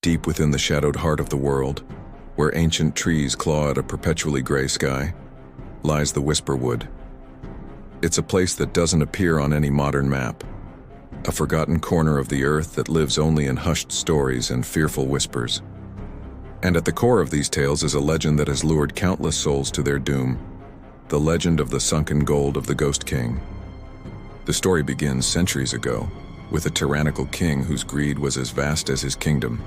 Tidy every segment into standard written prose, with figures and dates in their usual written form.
Deep within the shadowed heart of the world, where ancient trees claw at a perpetually gray sky, lies the Whisperwood. It's a place that doesn't appear on any modern map, a forgotten corner of the earth that lives only in hushed stories and fearful whispers. And at the core of these tales is a legend that has lured countless souls to their doom, the legend of the sunken gold of the Ghost King. The story begins centuries ago, with a tyrannical king whose greed was as vast as his kingdom.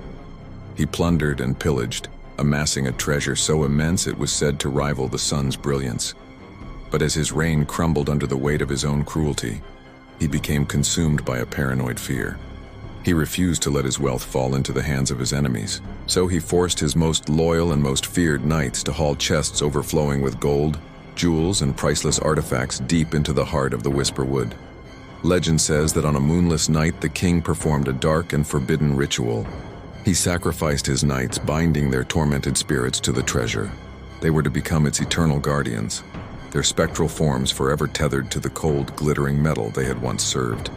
He plundered and pillaged, amassing a treasure so immense it was said to rival the sun's brilliance. But as his reign crumbled under the weight of his own cruelty, he became consumed by a paranoid fear. He refused to let his wealth fall into the hands of his enemies, so he forced his most loyal and most feared knights to haul chests overflowing with gold, jewels, and priceless artifacts deep into the heart of the Whisperwood. Legend says that on a moonless night, the king performed a dark and forbidden ritual. He sacrificed his knights, binding their tormented spirits to the treasure. They were to become its eternal guardians, their spectral forms forever tethered to the cold, glittering metal they had once served.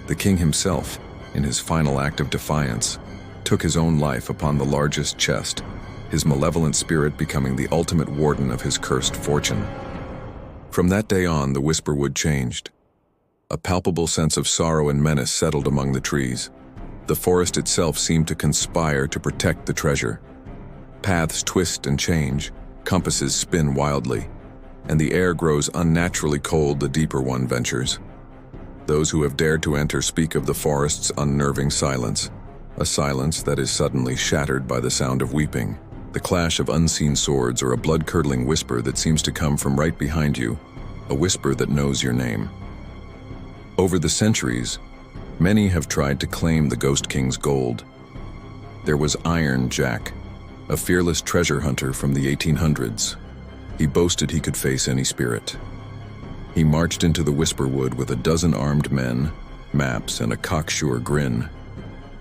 The king himself, in his final act of defiance, took his own life upon the largest chest, his malevolent spirit becoming the ultimate warden of his cursed fortune. From that day on, the Whisperwood changed. A palpable sense of sorrow and menace settled among the trees. The forest itself seemed to conspire to protect the treasure. Paths twist and change, compasses spin wildly, and the air grows unnaturally cold the deeper one ventures. Those who have dared to enter speak of the forest's unnerving silence, a silence that is suddenly shattered by the sound of weeping, the clash of unseen swords, or a blood-curdling whisper that seems to come from right behind you, a whisper that knows your name. Over the centuries, many have tried to claim the Ghost King's gold. There was Iron Jack, a fearless treasure hunter from the 1800s. He boasted he could face any spirit. He marched into the Whisperwood with a dozen armed men, maps, and a cocksure grin.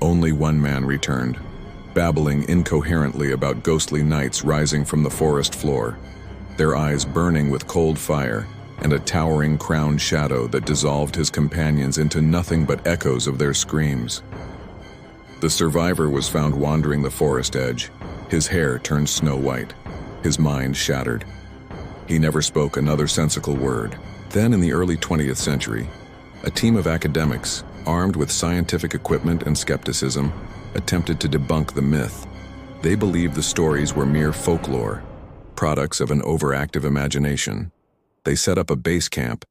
Only one man returned, babbling incoherently about ghostly knights rising from the forest floor, their eyes burning with cold fire, and a towering crowned shadow that dissolved his companions into nothing but echoes of their screams. The survivor was found wandering the forest edge, his hair turned snow white, his mind shattered. He never spoke another sensical word. Then, in the early 20th century, a team of academics, armed with scientific equipment and skepticism, attempted to debunk the myth. They believed the stories were mere folklore, products of an overactive imagination. They set up a base camp,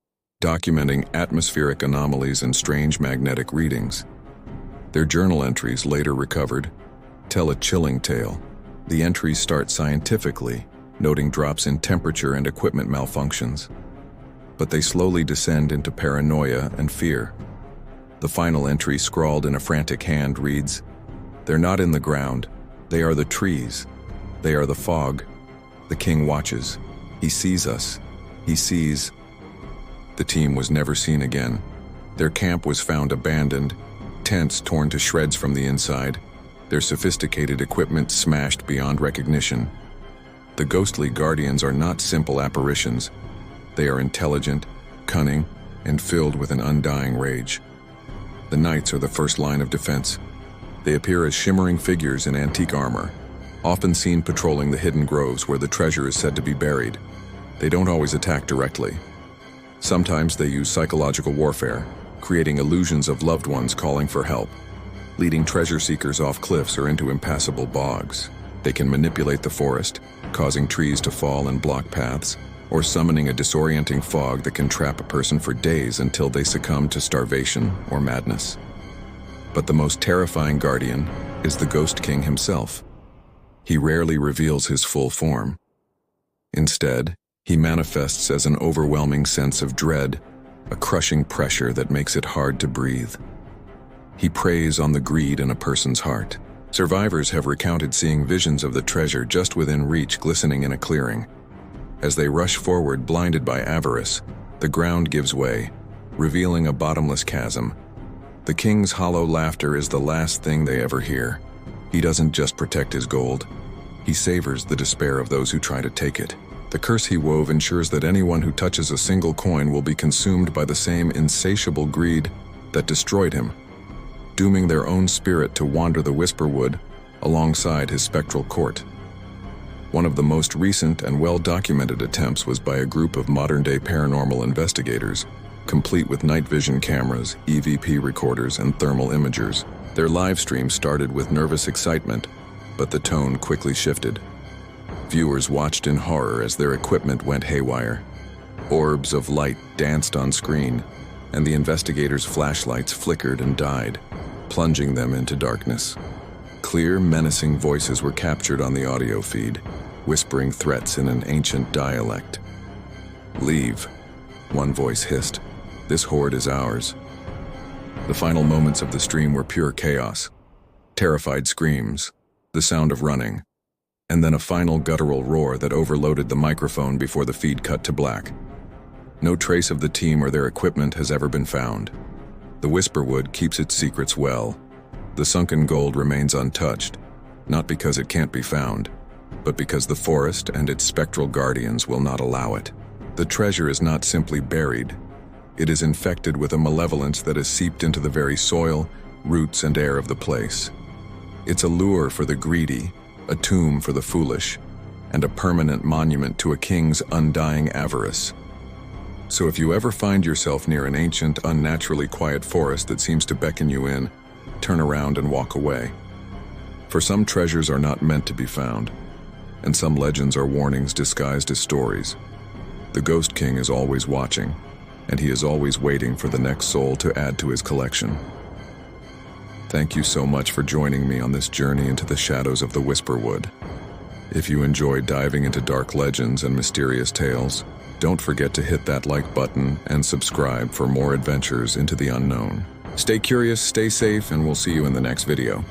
documenting atmospheric anomalies and strange magnetic readings. Their journal entries, later recovered, tell a chilling tale. The entries start scientifically, noting drops in temperature and equipment malfunctions. But they slowly descend into paranoia and fear. The final entry, scrawled in a frantic hand, reads, "They're not in the ground. They are the trees. They are the fog. The king watches. He sees us. He sees." The team was never seen again. Their camp was found abandoned, tents torn to shreds from the inside, their sophisticated equipment smashed beyond recognition. The ghostly guardians are not simple apparitions. They are intelligent, cunning, and filled with an undying rage. The knights are the first line of defense. They appear as shimmering figures in antique armor, often seen patrolling the hidden groves where the treasure is said to be buried. They don't always attack directly. Sometimes they use psychological warfare, creating illusions of loved ones calling for help, leading treasure seekers off cliffs or into impassable bogs. They can manipulate the forest, causing trees to fall and block paths, or summoning a disorienting fog that can trap a person for days until they succumb to starvation or madness. But the most terrifying guardian is the Ghost King himself. He rarely reveals his full form. Instead, he manifests as an overwhelming sense of dread, a crushing pressure that makes it hard to breathe. He preys on the greed in a person's heart. Survivors have recounted seeing visions of the treasure just within reach glistening in a clearing. As they rush forward, blinded by avarice, the ground gives way, revealing a bottomless chasm. The king's hollow laughter is the last thing they ever hear. He doesn't just protect his gold, he savors the despair of those who try to take it. The curse he wove ensures that anyone who touches a single coin will be consumed by the same insatiable greed that destroyed him. dooming their own spirit to wander the Whisperwood alongside his spectral court. One of the most recent and well-documented attempts was by a group of modern-day paranormal investigators, complete with night vision cameras, EVP recorders, and thermal imagers. Their live stream started with nervous excitement, but the tone quickly shifted. Viewers watched in horror as their equipment went haywire. Orbs of light danced on screen, and the investigators' flashlights flickered and died, plunging them into darkness. Clear, menacing voices were captured on the audio feed, whispering threats in an ancient dialect. "Leave," one voice hissed. "This horde is ours." The final moments of the stream were pure chaos. Terrified screams, the sound of running, and then a final guttural roar that overloaded the microphone before the feed cut to black. No trace of the team or their equipment has ever been found. The Whisperwood keeps its secrets well. The sunken gold remains untouched, not because it can't be found, but because the forest and its spectral guardians will not allow it. The treasure is not simply buried. It is infected with a malevolence that has seeped into the very soil, roots, and air of the place. It's a lure for the greedy, a tomb for the foolish, and a permanent monument to a king's undying avarice. So if you ever find yourself near an ancient, unnaturally quiet forest that seems to beckon you in, turn around and walk away. For some treasures are not meant to be found, and some legends are warnings disguised as stories. The Ghost King is always watching, and he is always waiting for the next soul to add to his collection. Thank you so much for joining me on this journey into the shadows of the Whisperwood. If you enjoy diving into dark legends and mysterious tales, don't forget to hit that like button and subscribe for more adventures into the unknown. Stay curious, stay safe, and we'll see you in the next video.